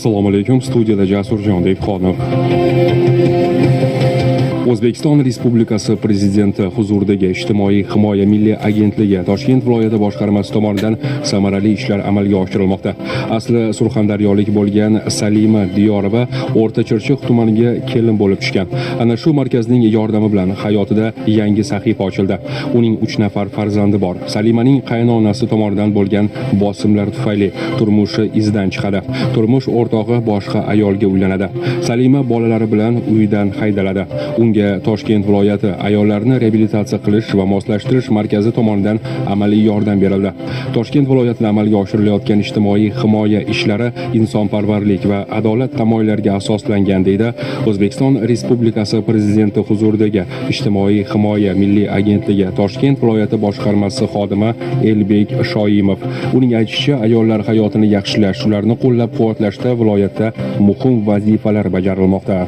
Assalomu alaykum, studiyada Jasurjon Dehqonov. O'zbekiston Respublikasi Prezidenti huzuridagi Ijtimoiy himoya milliy agentligi Toshkent viloyati boshqarmasi tomonidan samarali ishlar amalga oshirilmoqda. Asli surxondaryolik bo'lgan Salima Diyorova O'rta Chirchiq tumaniga kelin bo'lib tushgan. Ana shu markazning yordami bilan hayotida yangi sahifa ochildi. Uning 3 nafar farzandi bor. Salimaning qaynonasi tomonidan bo'lgan bosimlar tufayli turmushi izdan chiqadi. Turmush o'rtog'i boshqa ayolga uylanadi. Salima bolalari bilan uydan haydaladi. Unga Toshkent viloyati ayollarni reabilitatsiya qilish va moslashtirish markazi tomonidan amaliy yordam berildi. Toshkent viloyatida amalga oshirilayotgan ijtimoiy himoya ishlari insonparvarlik va adolat tamoyillariga asoslangan deydi O'zbekiston Respublikasi Prezidenti huzuridagi Ijtimoiy himoya milliy agentligi Toshkent viloyati boshqarmasi xodimi Elbek Shoimov. Uning aytishicha, ayollar hayotini yaxshilash, ularni qo'llab-quvvatlashda viloyatda muhim vazifalar bajarilmoqda.